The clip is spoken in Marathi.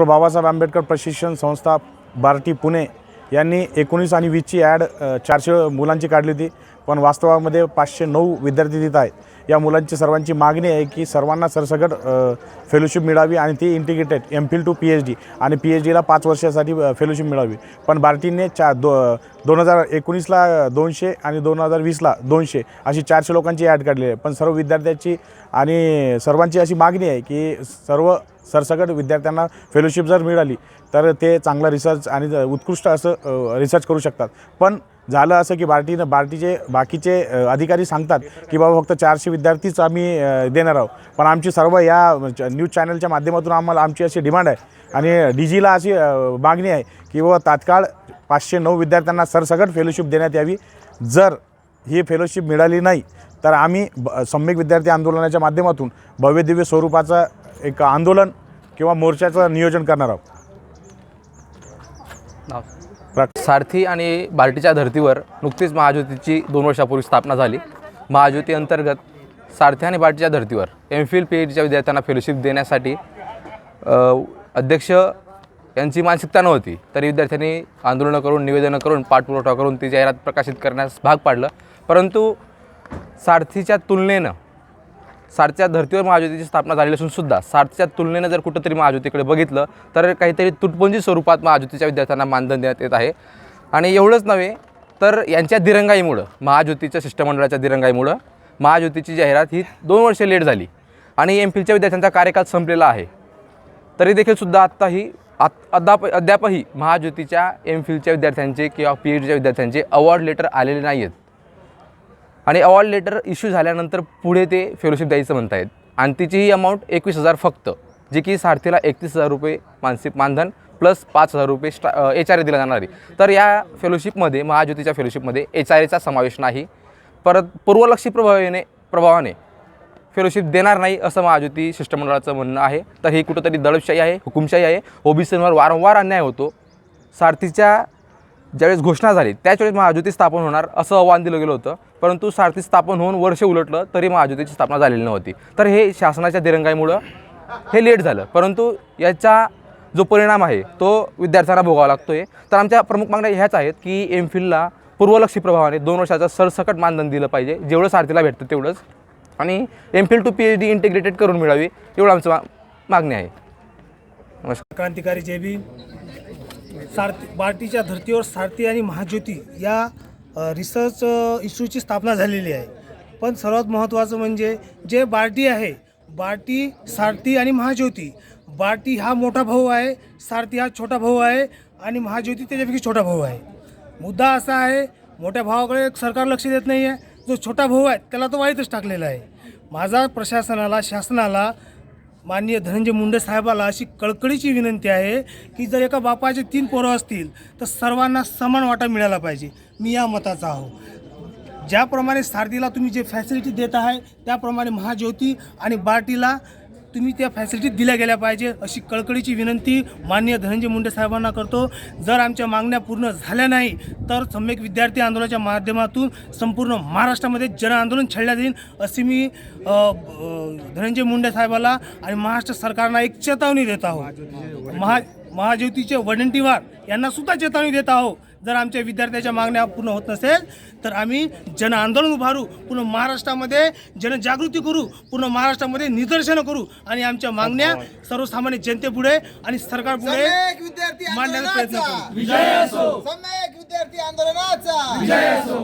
बाबासाहेब आंबेडकर प्रशिक्षण संस्था बार्टी पुणे यांनी 19 आणि 20ची ॲड 400 मुलांची काढली होती, पण वास्तवामध्ये 509 विद्यार्थी तिथं आहेत। या मुलांची सर्वांची मागणी आहे की सर्वांना सरसकट फेलोशिप मिळावी आणि ती इंटिग्रेटेड एमफिल टू पीएचडी आणि पीएचडीला 5 वर्षासाठी फेलोशिप मिळावी। पण बार्टीने 2019ला 200 आणि 2020ला 200 अशी 400 लोकांची ॲड काढली आहे। पण सर्व विद्यार्थ्यांची आणि सर्वांची अशी मागणी आहे की सर्व सरसकट विद्यार्थ्यांना फेलोशिप जर मिळाली तर ते चांगला रिसर्च आणि उत्कृष्ट असं रिसर्च करू शकतात। पण झालं असं की बार्टीचे बाकीचे अधिकारी सांगतात की बाबा फक्त 400 विद्यार्थीच आम्ही देणार आहोत, पण आमची सर्व या न्यूज चॅनलच्या माध्यमातून आम्हाला आमची अशी डिमांड आहे आणि डीजीला अशी मागणी आहे की बाबा तात्काळ 509 विद्यार्थ्यांना सरसकट फेलोशिप देण्यात यावी। जर ही फेलोशिप मिळाली नाही तर आम्ही सम्यक विद्यार्थी आंदोलनाच्या माध्यमातून भव्यदिव्य स्वरूपाचा एक आंदोलन किंवा मोर्चाचं नियोजन करणार आहोत। सारथी आणि बार्टीच्या धर्तीवर नुकतीच महाज्योतीची 2 वर्षापूर्वी स्थापना झाली। महाज्योती अंतर्गत सारथी आणि बार्टीच्या धर्तीवर एमफिल पीएचडीच्या विद्यार्थ्यांना फेलोशिप देण्यासाठी अध्यक्ष यांची मानसिकता नव्हती, तरी विद्यार्थ्यांनी आंदोलनं करून निवेदनं करून पाठपुरावा करून ती जाहिरात प्रकाशित करण्यास भाग पाडलं। परंतु सारथीच्या तुलनेनं सारथीच्या धर्तीवर महाज्योतीची स्थापना झालेली असून सुद्धा सारथीच्या तुलनेनं जर कुठंतरी महाज्योतीकडे बघितलं तर काहीतरी तुटपुंजी स्वरूपात महाज्योतीच्या विद्यार्थ्यांना मानधन देण्यात येत आहे। आणि एवढंच नव्हे तर यांच्या दिरंगाईमुळं, महाज्योतीच्या शिष्टमंडळाच्या दिरंगाईमुळं महाज्योतीची जाहिरात ही 2 वर्षे लेट झाली आणि एमफिलच्या विद्यार्थ्यांचा कार्यकाळ संपलेला आहे। तरी देखील सुद्धा अद्यापही महाज्योतीच्या एमफिलच्या विद्यार्थ्यांचे किंवा पीएचडीच्या विद्यार्थ्यांचे अवॉर्ड लेटर आलेले नाही आहेत आणि अवॉर्ड लेटर इश्यू झाल्यानंतर पुढे ते फेलोशिप द्यायचं म्हणत आहेत आणि तिचीही अमाऊंट 21,000 फक्त, जी की सारथीला 31,000 रुपये मानसिक मानधन प्लस 5,000 रुपये HRA दिला जाणार आहे। तर या फेलोशिपमध्ये, महाज्योतीच्या फेलोशिपमध्ये HRAचा समावेश नाही। परत पूर्वलक्षी प्रभावाने फेलोशिप देणार नाही असं महाज्योती शिष्टमंडळाचं म्हणणं आहे। तर ही कुठंतरी दडपशाही आहे, हुकुमशाही आहे। ओबीसींवर वारंवार अन्याय होतो। सारथीच्या ज्यावेळेस घोषणा झाली त्याचवेळेस महाज्योती स्थापन होणार असं आव्हान दिलं गेलं होतं, परंतु सारथी स्थापन होऊन वर्ष उलटलं तरी महाज्योतीची स्थापना झालेली नव्हती। तर हे शासनाच्या दिरंगाईमुळं हे लेट झालं, परंतु याचा जो परिणाम आहे तो विद्यार्थ्यांना भोगावा लागतो आहे। तर आमच्या प्रमुख मागण्या ह्याच आहेत की एमफिलला पूर्वलक्षी प्रभावाने 2 वर्षाचं सरसकट मानधन दिलं पाहिजे, जेवढं सारथीला भेटतं तेवढंच, आणि एमफिल टू पीएचडी इंटिग्रेटेड करून मिळावी, एवढं आमचं मागणी आहे। नमस्कार। क्रांतिकारी जय भीम। बार्टीच्या धर्तीवर सारथी आणि महाज्योती या रिसर्च इन्स्टिट्यूटची स्थापना झालेली आहे। पण सर्वात महत्त्वाचं म्हणजे जे बार्टी आहे, बार्टी, सारथी आणि महाज्योती, बार्टी हा मोठा भाऊ आहे, सारथी हा छोटा भाऊ आहे आणि महाज्योती त्याच्यापैकी छोटा भाऊ आहे। मुद्दा असा आहे, मोठ्या भावाकडे सरकार लक्ष देत नाही आहे, जो छोटा भाऊ आहे त्याला तो वाईटच टाकलेला आहे। माझा प्रशासनाला, शासनाला, माननीय धनंजय मुंडे साहेबाला अशी कळकळीची विनंती आहे की जर एका बापाचे 3 पोरं असतील तर सर्वांना समान वाटा मिळाला पाहिजे। मी या मताचा आहो। ज्याप्रमाणे सारथीला तुम्ही जे फॅसिलिटी देत आहे त्याप्रमाणे महाज्योती आणि बार्टीला तुम्ही त्या फॅसिलिटी दिल्या गेल्या पाहिजे अशी कळकळीची विनंती माननीय धनंजय मुंडे साहेबांना करतो। जर आमच्या मागण्या पूर्ण झाल्या नाही तर सम्यक विद्यार्थी आंदोलनाच्या माध्यमातून संपूर्ण महाराष्ट्रामध्ये जनआंदोलन छेडल्या जाईल अशी मी धनंजय मुंडे साहेबाला आणि महाराष्ट्र सरकारला एक चेतावणी देत आहो। महाज्योतीचे वडंटीवार यांना सुद्धा चेतावणी देत आहो, जर आमच्या विद्यार्थ्याच्या मागण्या पूर्ण होत नसेल तर आम्ही जनआंदोलन उभारू, पूर्ण महाराष्ट्रामध्ये जनजागृती करू, पूर्ण महाराष्ट्रामध्ये निदर्शनं करू आणि आमच्या मागण्या सर्वसामान्य जनतेपुढे आणि सरकारपुढे मांडण्याचा प्रयत्न करू। विजय असो। सम्यक विद्यार्थी आंदोलनाचा विजय असो।